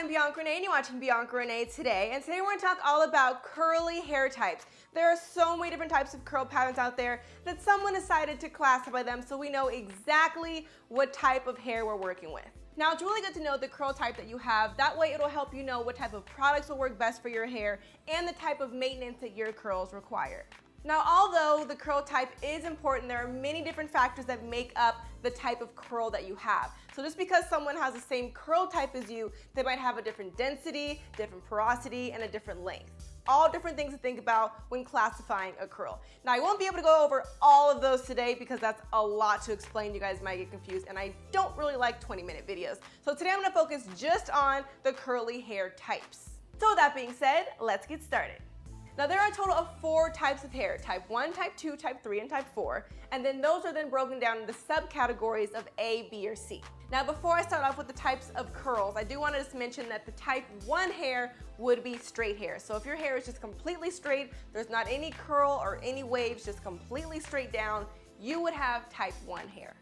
I'm Bianca Renee and you're watching Bianca Renee Today. And today we're going to talk all about curly hair types. There are so many different types of curl patterns out there that someone decided to classify them so we know exactly what type of hair we're working with. Now, it's really good to know the curl type that you have. That way it'll help you know what type of products will work best for your hair and the type of maintenance that your curls require. Now, although the curl type is important, there are many different factors that make up the type of curl that you have. So just because someone has the same curl type as you, they might have a different density, different porosity, and a different length. All different things to think about when classifying a curl. Now, I won't be able to go over all of those today because that's a lot to explain. You guys might get confused, and I don't really like 20-minute videos. So today I'm gonna focus just on the curly hair types. So with that being said, let's get started. Now, there are a total of 4 types of hair, type 1, type 2, type 3, and type 4, and then those are then broken down into subcategories of A, B, or C. Now, before I start off with the types of curls, I do want to just mention that the type 1 hair would be straight hair. So if your hair is just completely straight, there's not any curl or any waves, just completely straight down, you would have type 1 hair.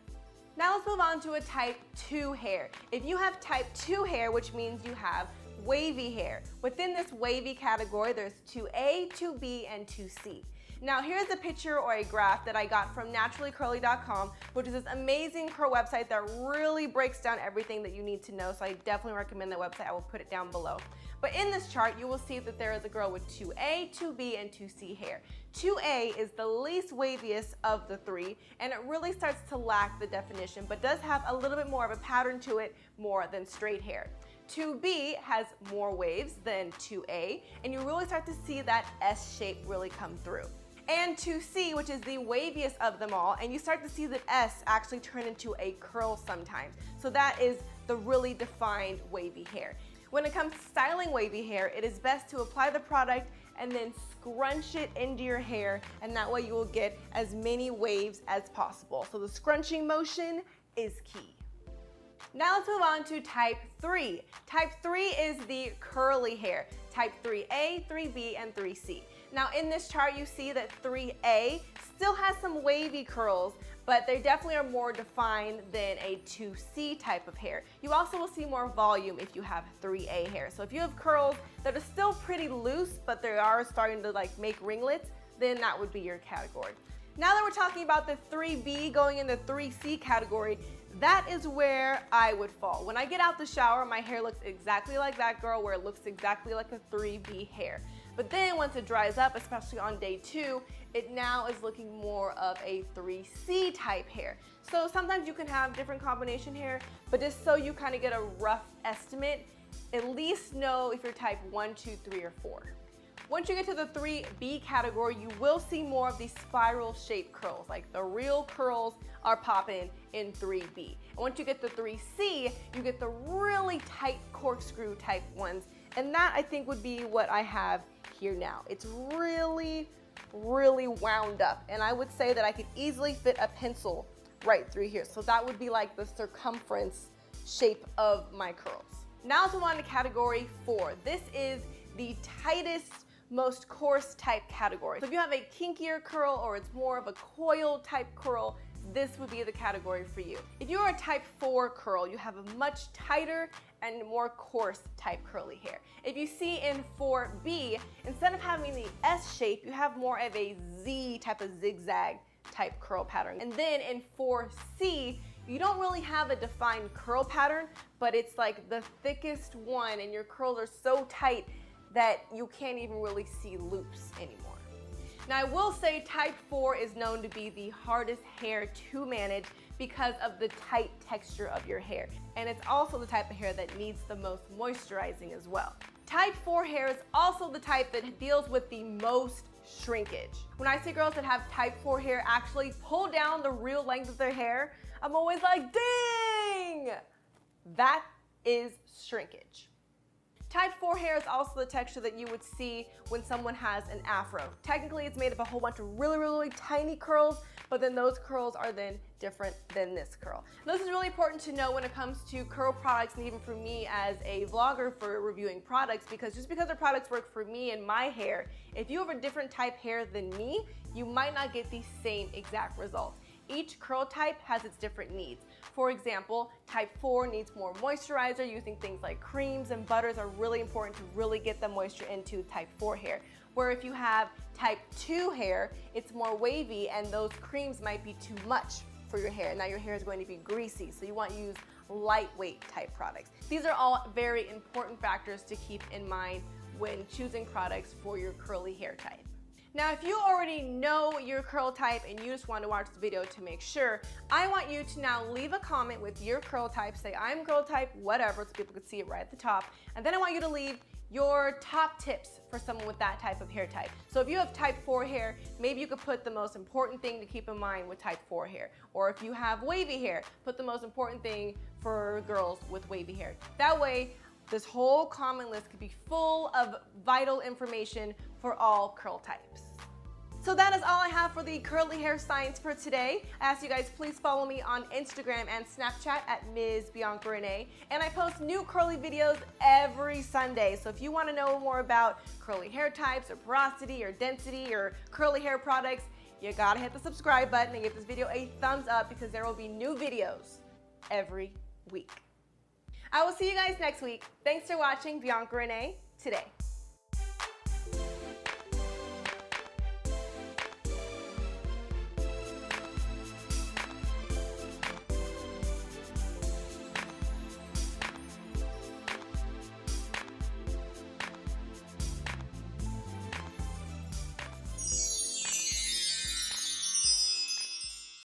Now let's move on to a type 2 hair. If you have type 2 hair, which means you have wavy hair. Within this wavy category, there's 2A, 2B, and 2C. Now here's a picture or a graph that I got from naturallycurly.com, which is this amazing curl website that really breaks down everything that you need to know. So I definitely recommend that website. I will put it down below. But in this chart, you will see that there is a girl with 2A, 2B, and 2C hair. 2A is the least waviest of the 3, and it really starts to lack the definition, but does have a little bit more of a pattern to it, more than straight hair. 2B has more waves than 2A, and you really start to see that S shape really come through. And 2C, which is the waviest of them all, and you start to see that S actually turn into a curl sometimes. So that is the really defined wavy hair. When it comes to styling wavy hair, it is best to apply the product and then scrunch it into your hair, and that way you will get as many waves as possible. So the scrunching motion is key. Now let's move on to type 3. Type 3 is the curly hair. Type 3A, 3B, and 3C. Now in this chart you see that 3A still has some wavy curls, but they definitely are more defined than a 2C type of hair. You also will see more volume if you have 3A hair. So if you have curls that are still pretty loose, but they are starting to make ringlets, then that would be your category. Now that we're talking about the 3B going in the 3C category, that is where I would fall. When I get out the shower, my hair looks exactly like that girl, where it looks exactly like a 3B hair. But then once it dries up, especially on day 2, it now is looking more of a 3C type hair. So sometimes you can have different combination hair, but just so you kind of get a rough estimate, at least know if you're type 1, 2, 3, or 4. Once you get to the 3B category, you will see more of these spiral shaped curls, like the real curls are popping in 3B. And once you get to 3C, you get the really tight corkscrew type ones. And that I think would be what I have here now. It's really, really wound up. And I would say that I could easily fit a pencil right through here. So that would be like the circumference shape of my curls. Now let's move on to category 4. This is the tightest, most coarse type category. So if you have a kinkier curl or it's more of a coil type curl, this would be the category for you. If you are a type 4 curl, you have a much tighter and more coarse type curly hair. If you see in 4B, instead of having the S shape, you have more of a Z type of zigzag type curl pattern. And then in 4C, you don't really have a defined curl pattern, but it's like the thickest one, and your curls are so tight that you can't even really see loops anymore. Now I will say type 4 is known to be the hardest hair to manage because of the tight texture of your hair. And it's also the type of hair that needs the most moisturizing as well. Type 4 hair is also the type that deals with the most shrinkage. When I see girls that have type 4 hair actually pull down the real length of their hair, I'm always like, dang! That is shrinkage. Type 4 hair is also the texture that you would see when someone has an afro. Technically, it's made of a whole bunch of really, really tiny curls, but then those curls are then different than this curl. Now, this is really important to know when it comes to curl products, and even for me as a vlogger for reviewing products, because just because the products work for me and my hair, if you have a different type hair than me, you might not get the same exact result. each curl type has its different needs. For example, type 4 needs more moisturizer. Using things like creams and butters are really important to really get the moisture into type 4 hair. Where if you have type 2 hair, it's more wavy and those creams might be too much for your hair. Now your hair is going to be greasy, so you want to use lightweight type products. These are all very important factors to keep in mind when choosing products for your curly hair type. Now, if you already know your curl type and you just want to watch the video to make sure, I want you to now leave a comment with your curl type. Say, I'm curl type, whatever, so people can see it right at the top. And then I want you to leave your top tips for someone with that type of hair type. So if you have type 4 hair, maybe you could put the most important thing to keep in mind with type 4 hair. Or if you have wavy hair, put the most important thing for girls with wavy hair. That way, this whole comment list could be full of vital information for all curl types. So that is all I have for the curly hair science for today. I ask you guys please follow me on Instagram and Snapchat at Ms. Bianca Renee. And I post new curly videos every Sunday. So if you want to know more about curly hair types or porosity or density or curly hair products, you gotta hit the subscribe button and give this video a thumbs up because there will be new videos every week. I will see you guys next week. Thanks for watching Bianca Renee Today.